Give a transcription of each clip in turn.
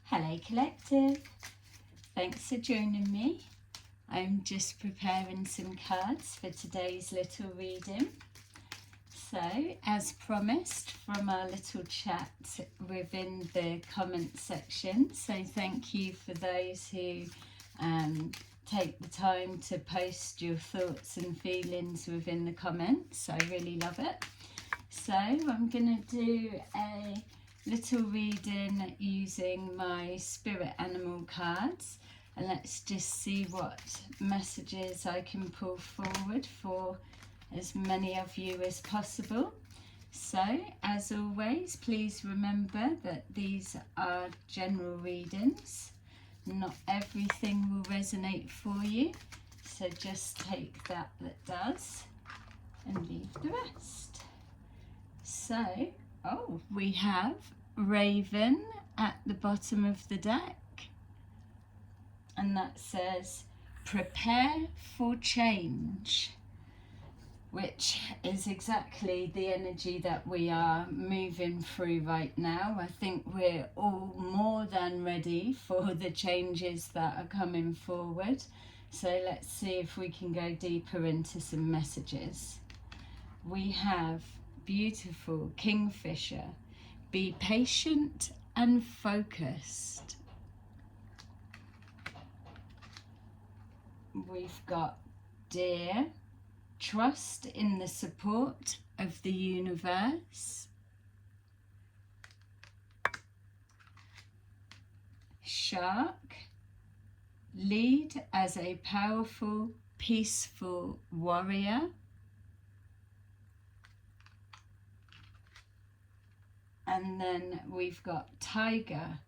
Hello Collective, thanks for joining me. I'm just preparing some cards for today's little reading. So, as promised from our little chat within the comment section, so thank you for those who take the time to post your thoughts and feelings within the comments. I really love it. So I'm going to do a little reading using my spirit animal cards, and let's just see what messages I can pull forward for as many of you as possible. So as always, please remember that these are general readings. Not everything will resonate for you, so just take that does and leave the rest. So, we have Raven at the bottom of the deck, and that says prepare for change, which is exactly the energy that we are moving through right now. I think we're all more than ready for the changes that are coming forward. So let's see if we can go deeper into some messages. We have beautiful Kingfisher. Be patient and focused. We've got Deer. Trust in the support of the universe. Shark. Lead as a powerful, peaceful warrior. And then we've got Tiger.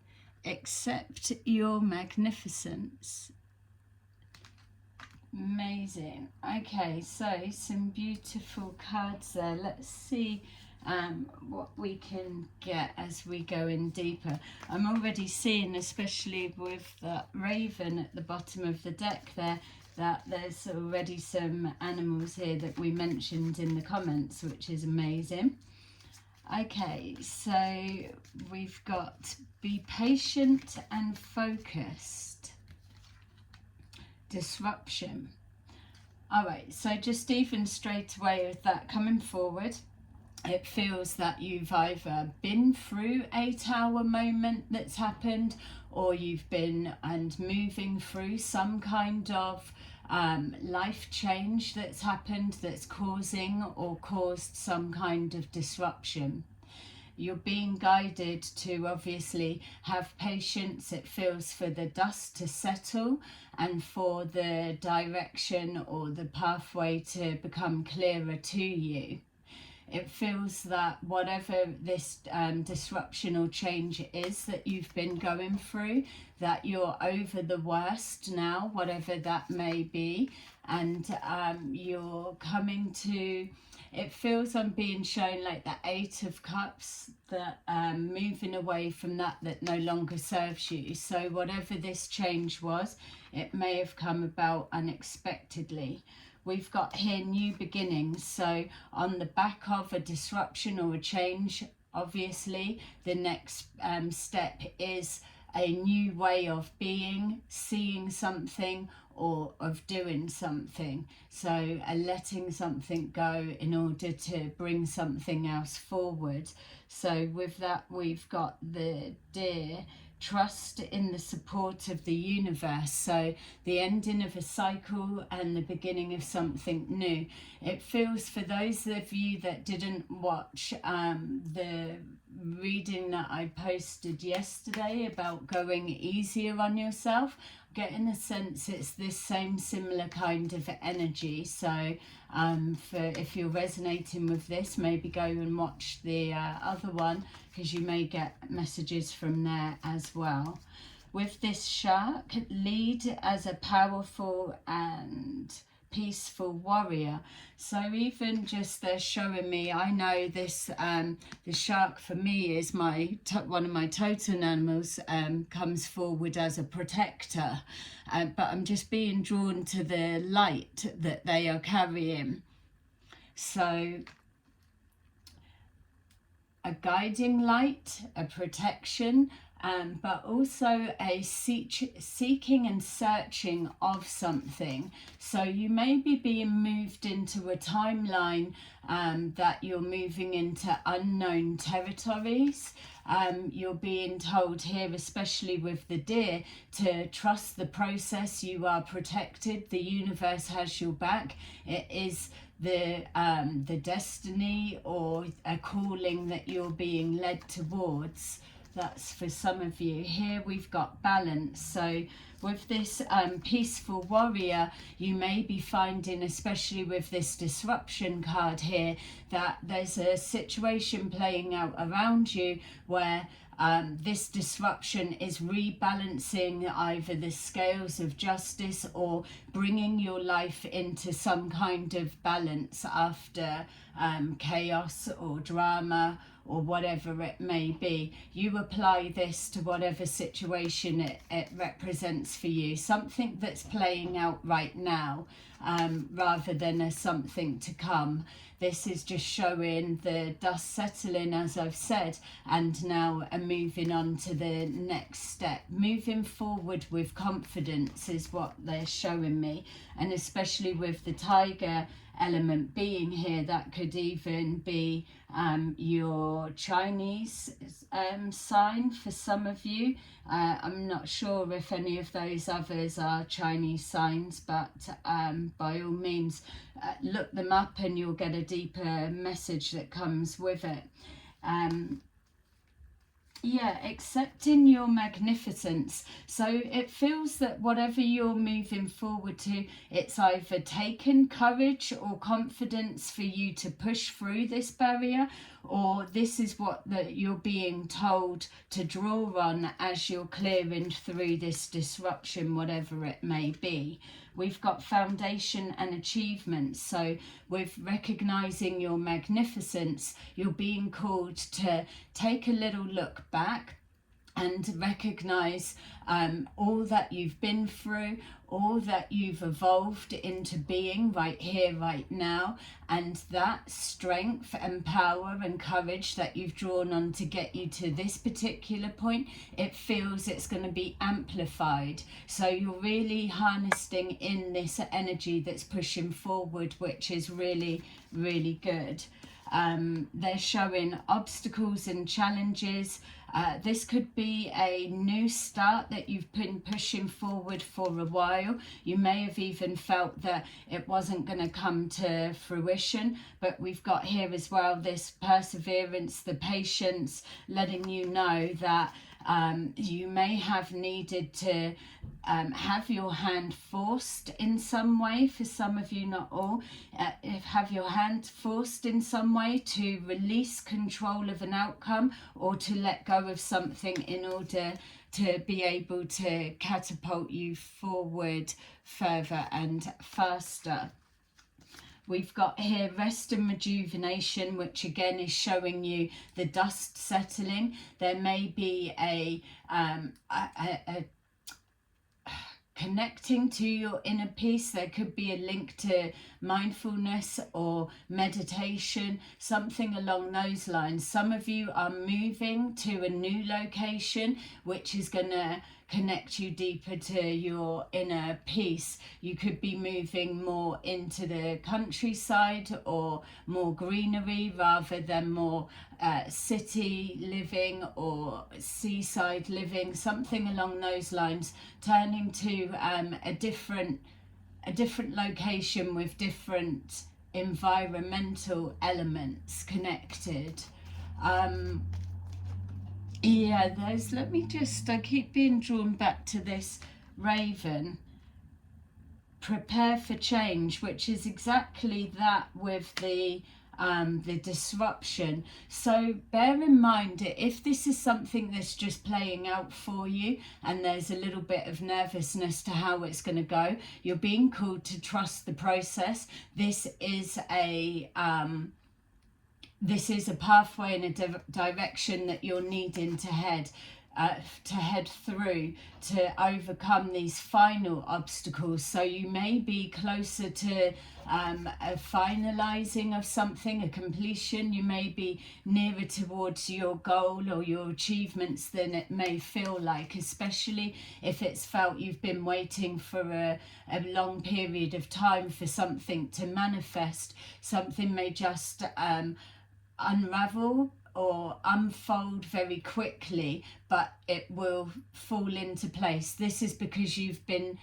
Accept your magnificence. Amazing. Okay, so some beautiful cards there. Let's see what we can get as we go in deeper. I'm already seeing, especially with the Raven at the bottom of the deck there, that there's already some animals here that we mentioned in the comments, which is amazing. Okay, so we've got be patient and focused. Disruption. All right, so just even straight away with that coming forward, it feels that you've either been through a tower moment that's happened, or you've been and moving through some kind of life change that's happened that's causing or caused some kind of disruption. You're being guided to obviously have patience. It feels for the dust to settle and for the direction or the pathway to become clearer to you. It feels that whatever this disruption or change is that you've been going through, that you're over the worst now, whatever that may be, and you're coming to, it feels I'm being shown like the Eight of Cups, that moving away from that no longer serves you. So whatever this change was, it may have come about unexpectedly. We've got here new beginnings, so on the back of a disruption or a change, obviously the next step is a new way of being, seeing something, or of doing something. So letting something go in order to bring something else forward. So with that, we've got the Deer. Trust in the support of the universe, so the ending of a cycle and the beginning of something new. It feels, for those of you that didn't watch the reading that I posted yesterday about going easier on yourself, getting a sense it's this same similar kind of energy. So for if you're resonating with this, maybe go and watch the other one, because you may get messages from there as well. With this Shark, lead as a powerful and peaceful warrior. So even just they're showing me, I know this the shark for me is my one of my totem animals, comes forward as a protector, but I'm just being drawn to the light that they are carrying. So a guiding light, a protection, but also a seeking and searching of something. So you may be being moved into a timeline that you're moving into unknown territories. You're being told here, especially with the deer, to trust the process. You are protected. The universe has your back. It is the destiny or a calling that you're being led towards. That's for some of you. Here we've got balance. So with this peaceful warrior, you may be finding, especially with this disruption card here, that there's a situation playing out around you where this disruption is rebalancing either the scales of justice or bringing your life into some kind of balance after chaos or drama or whatever it may be. You apply this to whatever situation it represents for you, something that's playing out right now rather than a something to come. This is just showing the dust settling, as I've said, and now moving on to the next step. Moving forward with confidence is what they're showing me, and especially with the tiger element being here, that could even be your Chinese sign for some of you. I'm not sure if any of those others are Chinese signs, but by all means look them up and you'll get a deeper message that comes with it. Yeah, accepting your magnificence. So it feels that whatever you're moving forward to, it's either taken courage or confidence for you to push through this barrier, or this is what you're being told to draw on as you're clearing through this disruption, whatever it may be. We've got foundation and achievements. So with recognizing your magnificence, you're being called to take a little look back and recognize all that you've been through, all that you've evolved into being right here, right now, and that strength and power and courage that you've drawn on to get you to this particular point, it feels it's going to be amplified. So you're really harnessing in this energy that's pushing forward, which is really, really good. They're showing obstacles and challenges. This could be a new start that you've been pushing forward for a while. You may have even felt that it wasn't going to come to fruition, but we've got here as well this perseverance, the patience, letting you know that you may have needed to have your hand forced in some way. For some of you, not all, have your hand forced in some way to release control of an outcome or to let go of something in order to be able to catapult you forward further and faster. We've got here rest and rejuvenation, which again is showing you the dust settling. There may be a connecting to your inner peace. There could be a link to mindfulness or meditation, something along those lines. Some of you are moving to a new location, which is going to connect you deeper to your inner peace. You could be moving more into the countryside or more greenery rather than more city living or seaside living, something along those lines, turning to a different location with different environmental elements connected. Yeah, let me just, I keep being drawn back to this raven. Prepare for change, which is exactly that with the disruption. So bear in mind, if this is something that's just playing out for you and there's a little bit of nervousness to how it's going to go, you're being called to trust the process. This is a pathway in a direction that you're needing to head. to head through to overcome these final obstacles. So you may be closer to a finalizing of something, a completion. You may be nearer towards your goal or your achievements than it may feel like, especially if it's felt you've been waiting for a long period of time for something to manifest. Something may just unravel or unfold very quickly, but it will fall into place. This is because you've been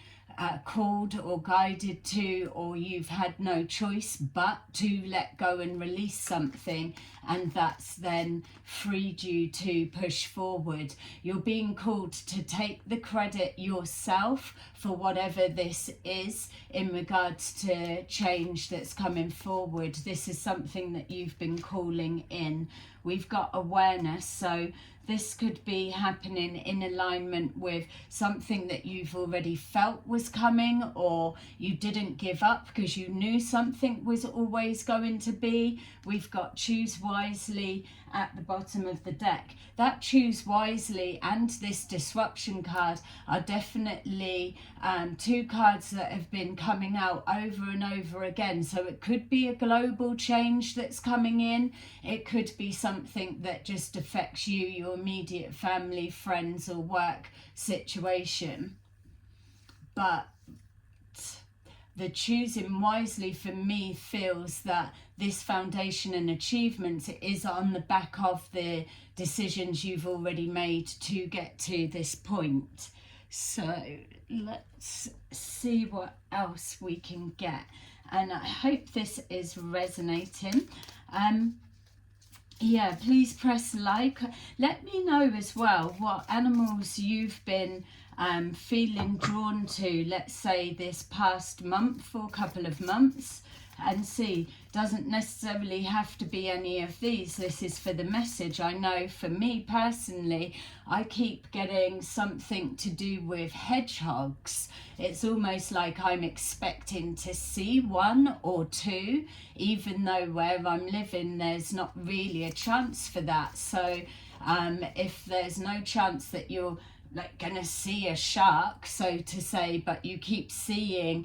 called or guided to, or you've had no choice but to let go and release something, and that's then freed you to push forward. You're being called to take the credit yourself for whatever this is in regards to change that's coming forward. This is something that you've been calling in. We've got awareness, so this could be happening in alignment with something that you've already felt was coming, or you didn't give up because you knew something was always going to be. We've got choose wisely at the bottom of the deck. That choose wisely and this disruption card are definitely two cards that have been coming out over and over again. So it could be a global change that's coming in. It could be something that just affects you, your immediate family, friends, or work situation. But the choosing wisely for me feels that this foundation and achievement is on the back of the decisions you've already made to get to this point. So let's see what else we can get. And I hope this is resonating. Yeah, please press like. Let me know as well what animals you've been feeling drawn to, let's say this past month or couple of months, and see. Doesn't necessarily have to be any of these. This is for the message. I know for me personally, I keep getting something to do with hedgehogs. It's almost like I'm expecting to see one or two, even though where I'm living there's not really a chance for that. So if there's no chance that you're like gonna see a shark, so to say, but you keep seeing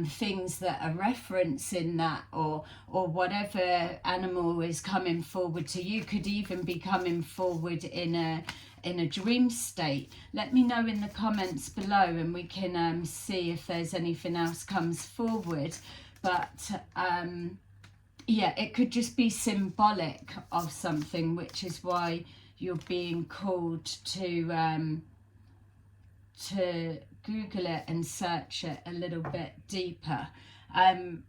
things that are referencing that, or whatever animal is coming forward to you, could even be coming forward in a dream state. Let me know in the comments below and we can see if there's anything else comes forward. But yeah, it could just be symbolic of something, which is why you're being called to Google it and search it a little bit deeper.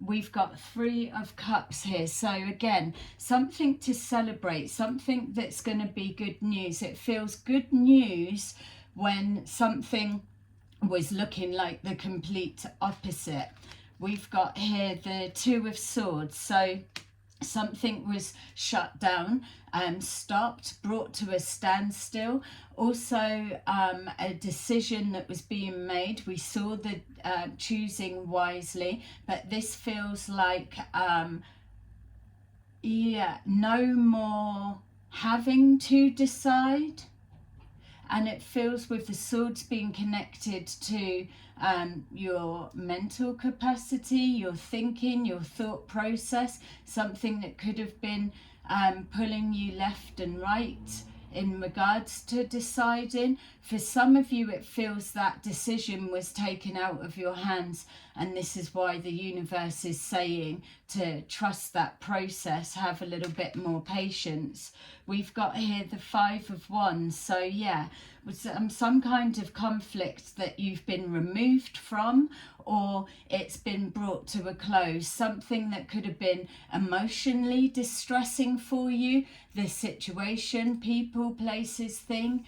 We've got 3 of Cups here, so again, something to celebrate, something that's going to be good news. It feels good news when something was looking like the complete opposite. We've got here the 2 of Swords, so something was shut down, stopped, brought to a standstill. Also a decision that was being made. We saw the choosing wisely, but this feels like yeah, no more having to decide. And it feels with the swords being connected to your mental capacity, your thinking, your thought process, something that could have been pulling you left and right in regards to deciding. For some of you, it feels that decision was taken out of your hands, and this is why the universe is saying to trust that process, have a little bit more patience. We've got here the 5 of Wands, so yeah, with some kind of conflict that you've been removed from, or it's been brought to a close, something that could have been emotionally distressing for you, this situation, people, places, thing.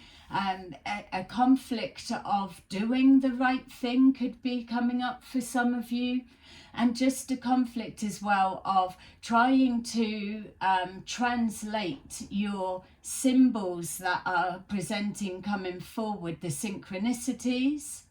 A conflict of doing the right thing could be coming up for some of you, and just a conflict as well of trying to translate your symbols that are presenting coming forward, the synchronicities.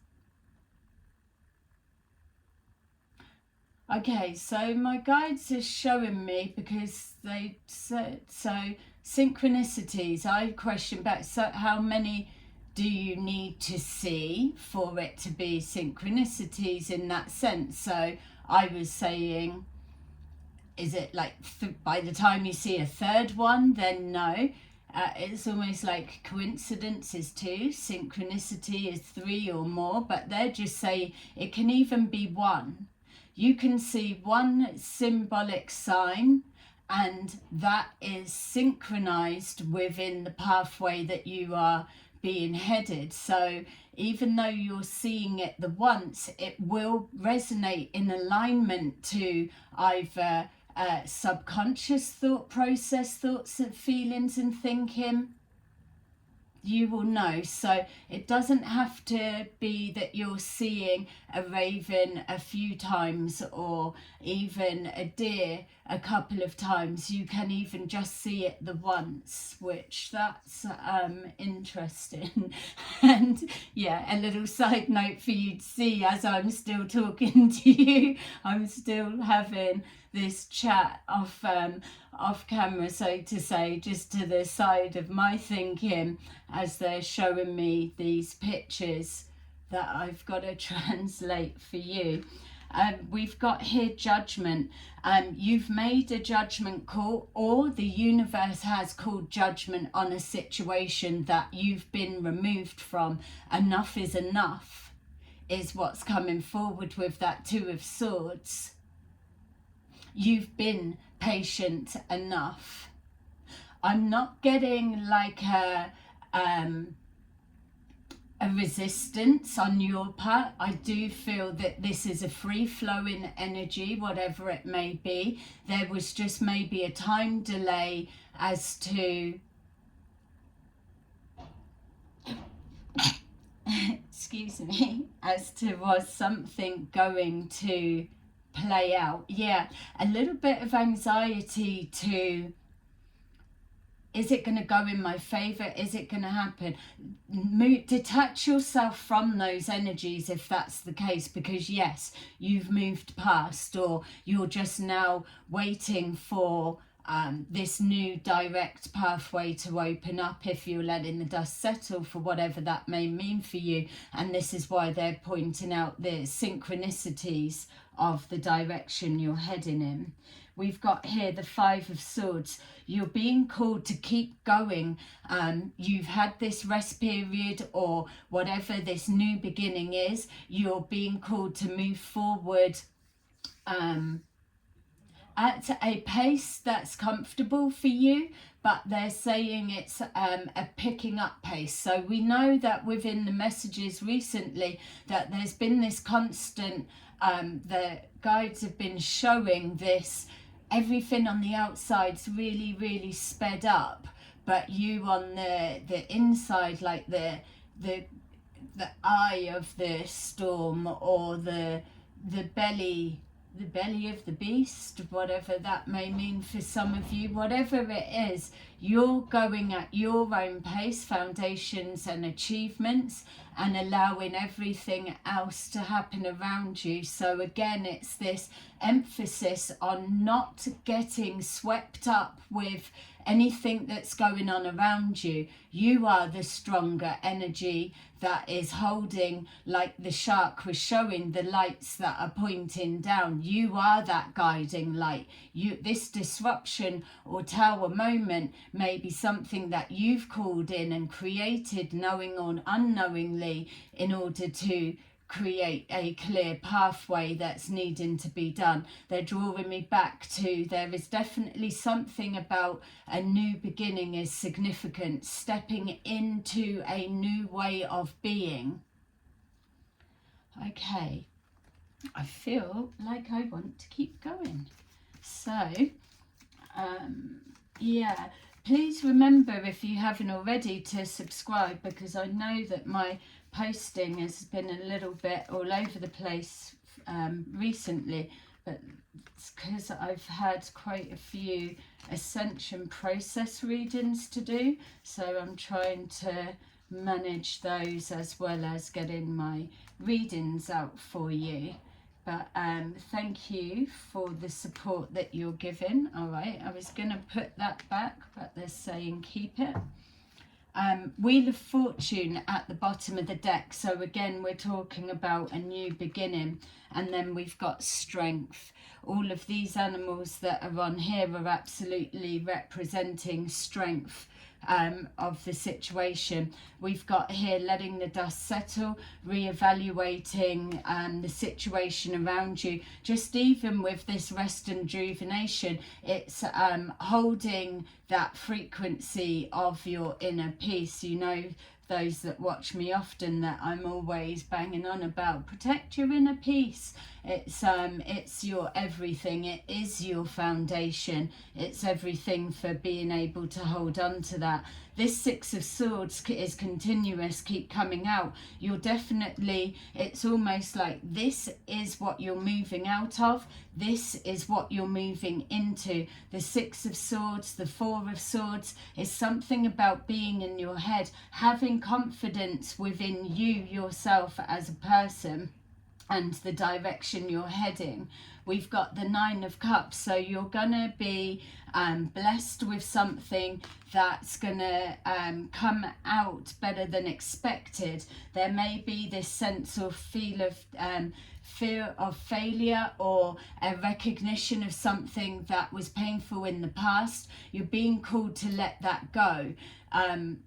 Okay, so my guides are showing me, because they said, so synchronicities, I question back, so how many do you need to see for it to be synchronicities in that sense? So I was saying, is it like by the time you see a third one, then no. It's almost like coincidence is 2, synchronicity is 3 or more, but they're just saying it can even be 1. You can see 1 symbolic sign, and that is synchronized within the pathway that you are being headed. So even though you're seeing it the once, it will resonate in alignment to either subconscious thought process, thoughts and feelings and thinking. You will know. So it doesn't have to be that you're seeing a raven a few times or even a deer a couple of times. You can even just see it the once, which that's interesting. And yeah, a little side note for you to see, as I'm still talking to you, I'm still having this chat off camera, so to say, just to the side of my thinking, as they're showing me these pictures that I've got to translate for you. We've got here judgment. You've made a judgment call, or the universe has called judgment on a situation that you've been removed from. Enough is enough is what's coming forward with that 2 of Swords. You've been patient enough. I'm not getting like a resistance on your part. I do feel that this is a free-flowing energy, whatever it may be. There was just maybe a time delay as to excuse me, as to was something going to play out. Yeah, a little bit of anxiety to, is it going to go in my favor? Is it going to happen? Detach yourself from those energies if that's the case, because yes, you've moved past, or you're just now waiting for this new direct pathway to open up if you're letting the dust settle, for whatever that may mean for you. And this is why they're pointing out the synchronicities of the direction you're heading in. We've got here the 5 of Swords. You're being called to keep going. You've had this rest period, or whatever this new beginning is. You're being called to move forward at a pace that's comfortable for you, but they're saying it's a picking up pace. So we know that within the messages recently that there's been this constant, the guides have been showing this, everything on the outside's really, really sped up, but you on the inside, like the eye of the storm, or the belly of the beast, whatever that may mean for some of you, whatever it is, you're going at your own pace, foundations and achievements, and allowing everything else to happen around you. So again, it's this emphasis on not getting swept up with anything that's going on around you. You are the stronger energy that is holding, like the shark was showing, the lights that are pointing down. You are that guiding light. This disruption or tower moment may be something that you've called in and created, knowing or unknowingly, in order to create a clear pathway that's needing to be done. They're drawing me back to, there is definitely something about a new beginning is significant, stepping into a new way of being. Okay, I feel like I want to keep going. So, yeah, please remember, if you haven't already, to subscribe, because I know that my posting has been a little bit all over the place recently, but it's because I've had quite a few ascension process readings to do, so I'm trying to manage those as well as getting my readings out for you. But thank you for the support that you're giving. All right, I was going to put that back, but they're saying keep it. Wheel of Fortune at the bottom of the deck. So again, we're talking about a new beginning. And then we've got Strength. All of these animals that are on here are absolutely representing strength of the situation. We've got here letting the dust settle, re-evaluating the situation around you. Just even with this rest and rejuvenation, it's holding that frequency of your inner peace. You know, those that watch me often, that I'm always banging on about protect your inner peace. It's your everything. It is your foundation. It's everything for being able to hold on to that. This Six of Swords is continuous, keep coming out. You're definitely, it's almost like this is what you're moving out of. This is what you're moving into. The Six of Swords, the Four of Swords is something about being in your head, having confidence within you, yourself as a person, and the direction you're heading. We've got the Nine of Cups, so you're gonna be blessed with something that's gonna come out better than expected. There may be this sense of fear of failure, or a recognition of something that was painful in the past. You're being called to let that go.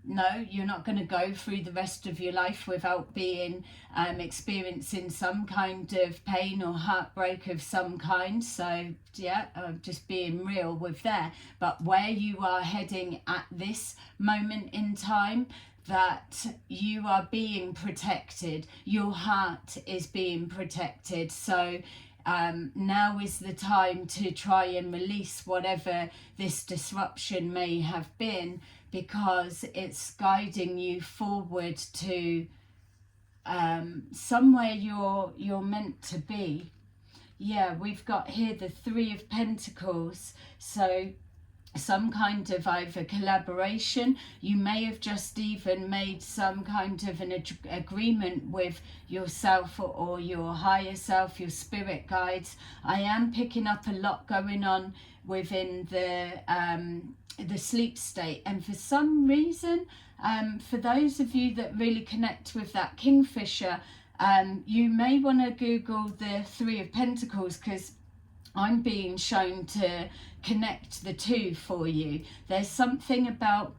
No, you're not going to go through the rest of your life without being experiencing some kind of pain or heartbreak of some kind. So yeah, just being real with there. But where you are heading at this moment in time, that you are being protected, your heart is being protected. So now is the time to try and release whatever this disruption may have been, because it's guiding you forward to somewhere you're meant to be. Yeah, we've got here the Three of Pentacles. So some kind of either collaboration, you may have just even made some kind of an agreement with yourself or your higher self, your spirit guides. I am picking up a lot going on within the sleep state, and for some reason, for those of you that really connect with that Kingfisher, you may want to Google the Three of Pentacles, because I'm being shown to connect the two for you. There's something about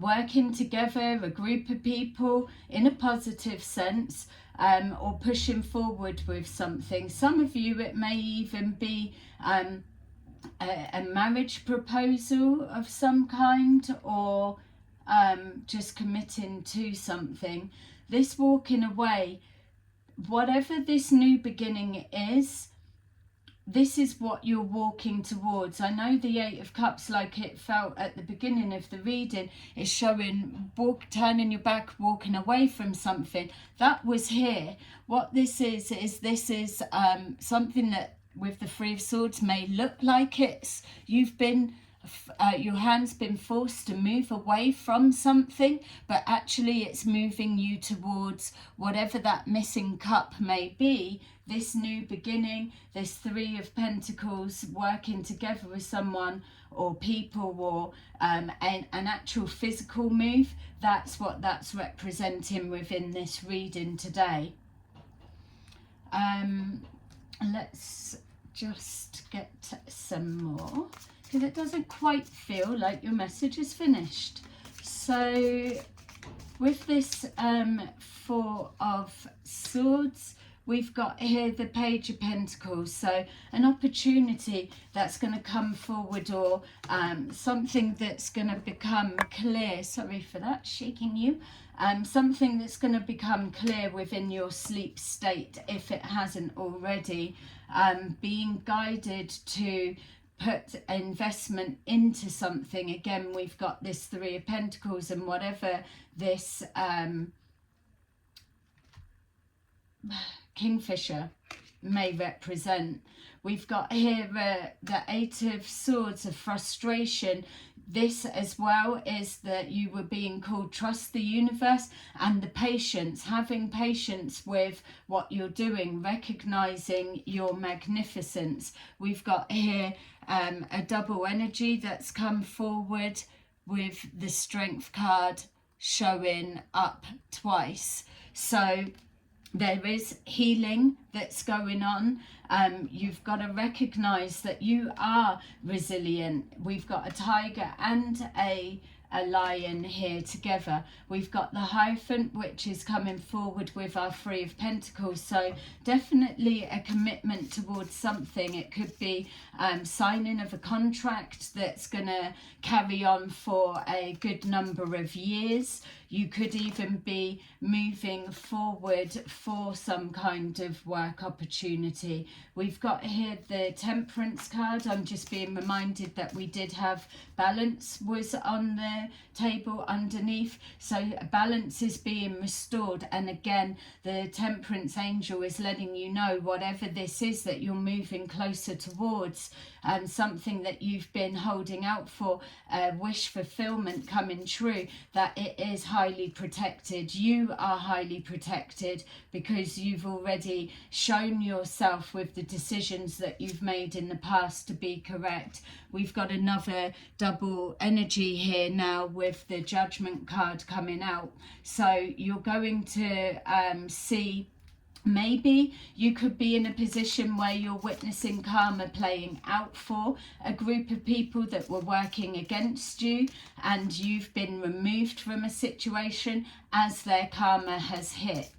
working together, a group of people in a positive sense, or pushing forward with something. Some of you, it may even be a marriage proposal of some kind, or just committing to something. This walking away, whatever this new beginning is, this is what you're walking towards. I know the Eight of Cups, like it felt at the beginning of the reading, is showing turning your back, walking away from something. That was here. What this is this is something that with the Three of Swords may look like it's you've been your hand's been forced to move away from something, but actually it's moving you towards whatever that missing cup may be. This new beginning, this Three of Pentacles, working together with someone or people, or an actual physical move. That's what that's representing within this reading today. Let's just get some more, because it doesn't quite feel like your message is finished. So with this Four of Swords, we've got here the Page of Pentacles. So an opportunity that's going to come forward, or something that's going to become clear. Sorry for that, shaking you. Something that's going to become clear within your sleep state, if it hasn't already. Being guided to put investment into something. Again, we've got this Three of Pentacles, and whatever this Kingfisher may represent. We've got here the Eight of Swords of frustration. This as well is that you were being called trust the universe, and the patience, having patience with what you're doing, recognizing your magnificence. We've got here a double energy that's come forward with the Strength card showing up twice. So there is healing that's going on. You've got to recognize that you are resilient. We've got a tiger and a lion here together. We've got the Hierophant, which is coming forward with our Three of Pentacles. So definitely a commitment towards something. It could be signing of a contract that's going to carry on for a good number of years. You could even be moving forward for some kind of work opportunity. We've got here the Temperance card. I'm just being reminded that we did have balance was on the table underneath. So balance is being restored. And again, the Temperance angel is letting you know whatever this is that you're moving closer towards, something that you've been holding out for, wish fulfillment coming true, that it is highly protected. You are highly protected because you've already shown yourself with the decisions that you've made in the past to be correct. We've got another double energy here now with the Judgment card coming out. So you're going to see, maybe you could be in a position where you're witnessing karma playing out for a group of people that were working against you, and you've been removed from a situation as their karma has hit.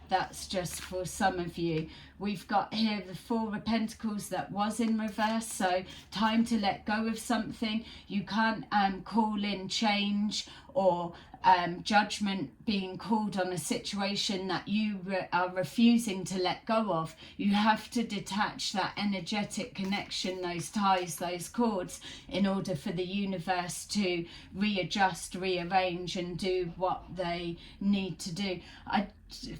That's just for some of you. We've got here the Four of Pentacles that was in reverse. So time to let go of something. You can't call in change or judgment being called on a situation that you are refusing to let go of. You have to detach that energetic connection, those ties, those cords, in order for the universe to readjust, rearrange and do what they need to do.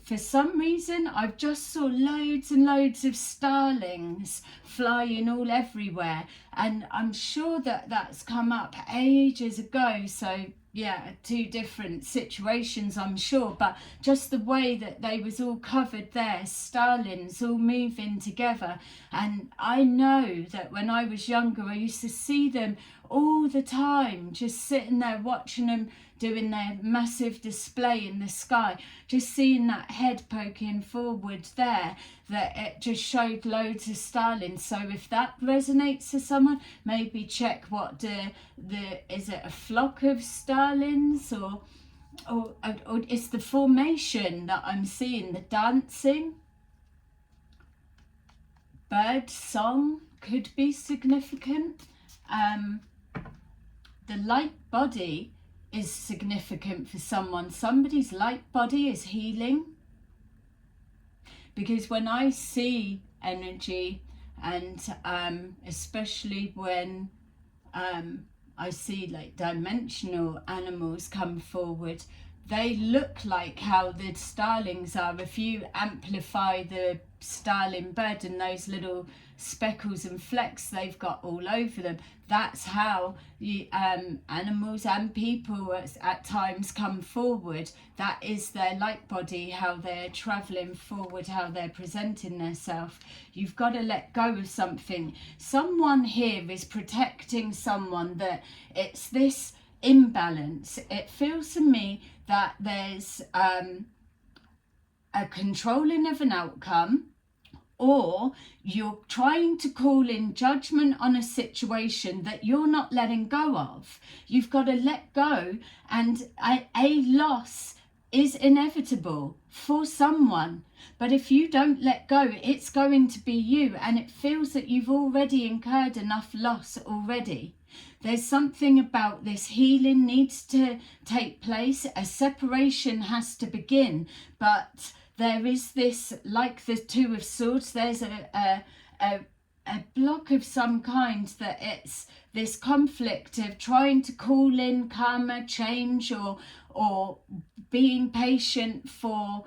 For some reason, I've just saw loads and loads of starlings flying all everywhere, and I'm sure that that's come up ages ago. So yeah, two different situations, I'm sure, but just the way that they was all covered there, starlings all moving together. And I know that when I was younger, I used to see them all the time, just sitting there watching them doing their massive display in the sky, just seeing that head poking forward there, that it just showed loads of starlings. So if that resonates to someone, maybe check what is it a flock of starlings or it's the formation that I'm seeing, the dancing. Bird song could be significant. The light body is significant for someone. Somebody's light body is healing. Because when I see energy, and especially when I see like dimensional animals come forward, they look like how the starlings are. If you amplify the starling bird and those little speckles and flecks they've got all over them, that's how animals and people at times come forward. That is their light body, how they're traveling forward, how they're presenting themselves. You've got to let go of something. Someone here is protecting someone, that it's this imbalance. It feels to me that there's a controlling of an outcome, or you're trying to call in judgment on a situation that you're not letting go of. You've got to let go, and a loss is inevitable for someone. But if you don't let go, it's going to be you, and it feels that you've already incurred enough loss already. There's something about this healing needs to take place. A separation has to begin, but there is this, like the Two of Swords, there's a block of some kind, that it's this conflict of trying to call in karma, change, or being patient for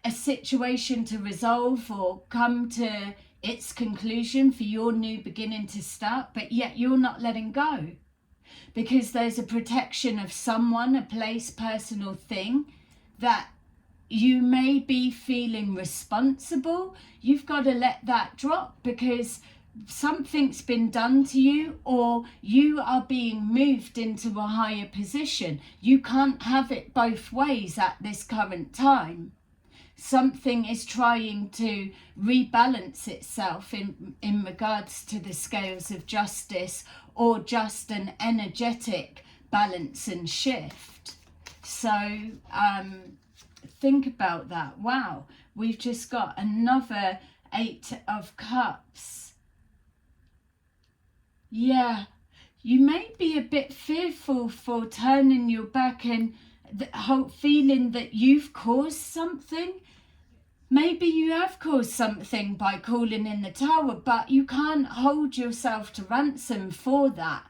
a situation to resolve or come to its conclusion, for your new beginning to start, but yet you're not letting go because there's a protection of someone, a place, person or thing that you may be feeling responsible. You've got to let that drop, because something's been done to you, or you are being moved into a higher position. You can't have it both ways at this current time. Something is trying to rebalance itself in regards to the scales of justice, or just an energetic balance and shift. So think about that. Wow, we've just got another 8 of Cups. Yeah, you may be a bit fearful for turning your back and the whole feeling that you've caused something. Maybe you have caused something by calling in the Tower, but you can't hold yourself to ransom for that.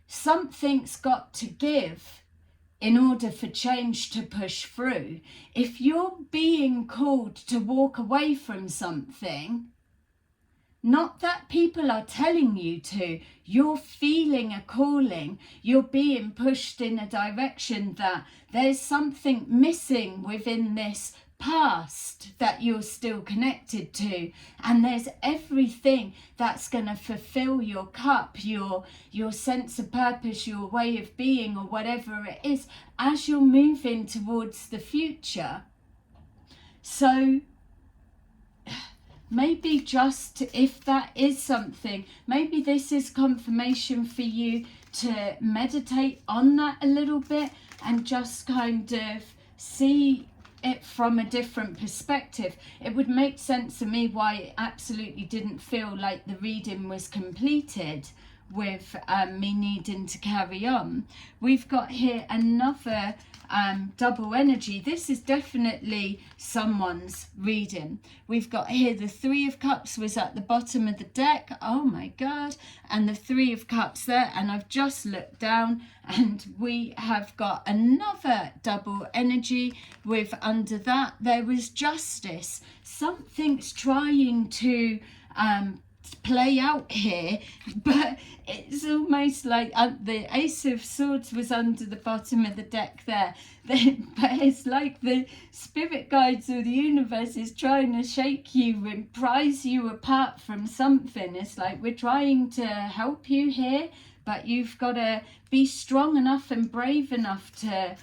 Something's got to give in order for change to push through. If you're being called to walk away from something, not that people are telling you to, you're feeling a calling, you're being pushed in a direction that there's something missing within this past that you're still connected to, and there's everything that's going to fulfill your cup, your sense of purpose, your way of being, or whatever it is, as you're moving towards the future. So maybe just, if that is something, maybe this is confirmation for you to meditate on that a little bit and just kind of see it from a different perspective. It would make sense to me why it absolutely didn't feel like the reading was completed with me needing to carry on. We've got here another double energy. This is definitely someone's reading. We've got here the 3 of Cups was at the bottom of the deck. Oh my God. And the 3 of Cups there. And I've just looked down and we have got another double energy with under that there was justice. Something's trying to play out here, but it's almost like the Ace of Swords was under the bottom of the deck there, but it's like the spirit guides or the universe is trying to shake you and prise you apart from something. It's like, we're trying to help you here, but you've got to be strong enough and brave enough to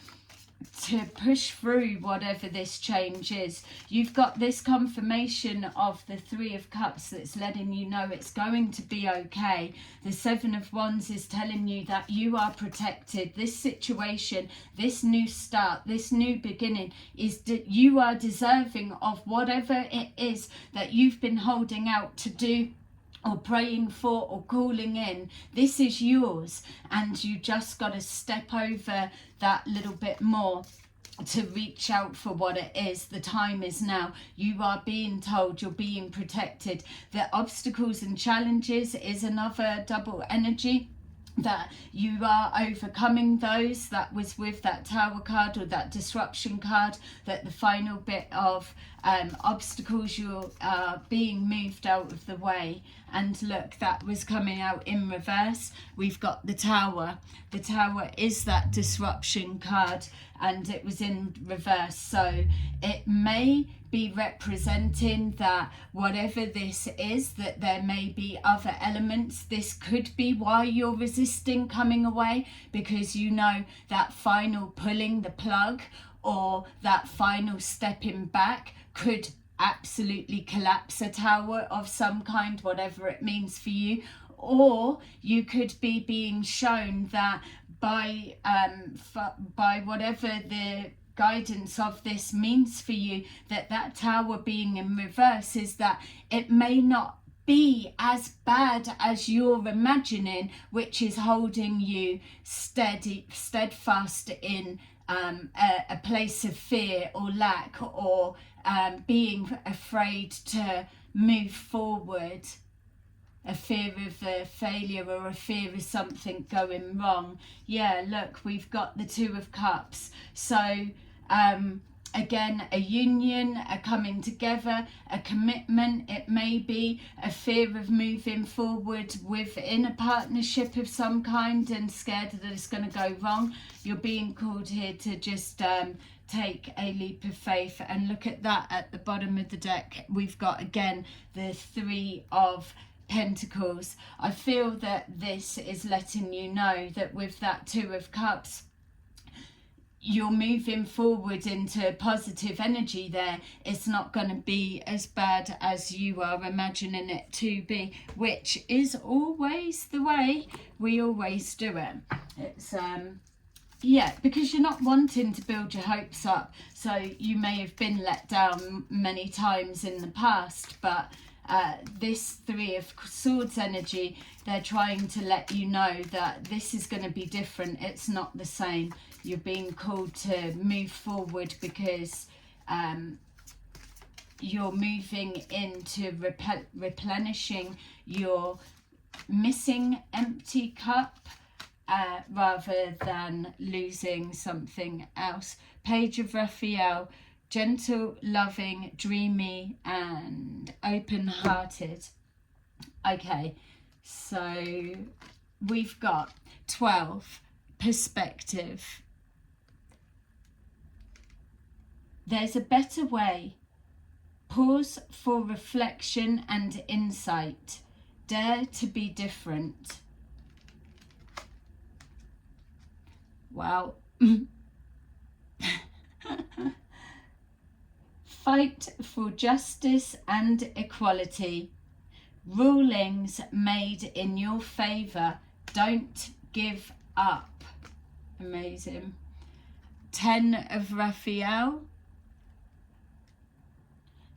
push through whatever this change is. You've got this confirmation of the 3 of Cups that's letting you know it's going to be okay. The 7 of Wands is telling you that you are protected. This situation, this new start, this new beginning, is that you are deserving of whatever it is that you've been holding out to do, or praying for, or calling in. This is yours, and you just got to step over that little bit more to reach out for what it is. The time is now. You are being told you're being protected. The obstacles and challenges is another double energy, that you are overcoming those. That was with that Tower card or that disruption card, that the final bit of obstacles, you're being moved out of the way. And look, that was coming out in reverse. We've got the Tower. The Tower is that disruption card, and it was in reverse. So it may be representing that whatever this is, that there may be other elements. This could be why you're resisting coming away, because you know that final pulling the plug, or that final stepping back, could absolutely collapse a tower of some kind, whatever it means for you. Or you could be being shown that by whatever the guidance of this means for you, that Tower being in reverse is that it may not be as bad as you're imagining, which is holding you steadfast in a place of fear or lack, or being afraid to move forward, a fear of a failure, or a fear of something going wrong. Yeah, look, we've got the 2 of Cups. So again, a union, a coming together, a commitment. It may be a fear of moving forward within a partnership of some kind and scared that it's going to go wrong. You're being called here to just take a leap of faith. And look at that at the bottom of the deck. We've got again the 3 of Pentacles, I feel that this is letting you know that with that Two of Cups, you're moving forward into positive energy there. It's not going to be as bad as you are imagining it to be, which is always the way we always do it. It's yeah, because you're not wanting to build your hopes up. So you may have been let down many times in the past, but this Three of Swords energy, they're trying to let you know that this is going to be different. It's not the same. You're being called to move forward because you're moving into replenishing your missing empty cup, rather than losing something else. Page of Raphael, gentle, loving, dreamy, and open-hearted. Okay, so we've got 12, perspective. There's a better way. Pause for reflection and insight. Dare to be different. Wow. Fight for justice and equality. Rulings made in your favour. Don't give up. Amazing. 10 of Raphael.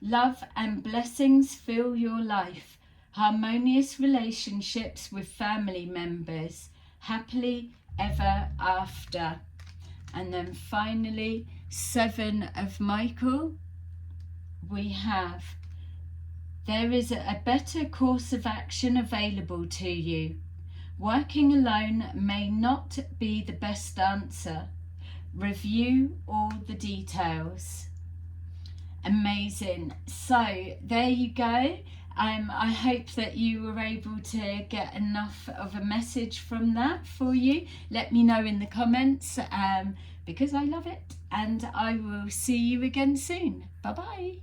Love and blessings fill your life. Harmonious relationships with family members. Happily ever after. And then finally, 7 of Michael. We have, there is a better course of action available to you. Working alone may not be the best answer. Review all the details. Amazing. So there you go. I hope that you were able to get enough of a message from that for you. Let me know in the comments, because I love it. And I will see you again soon. Bye bye.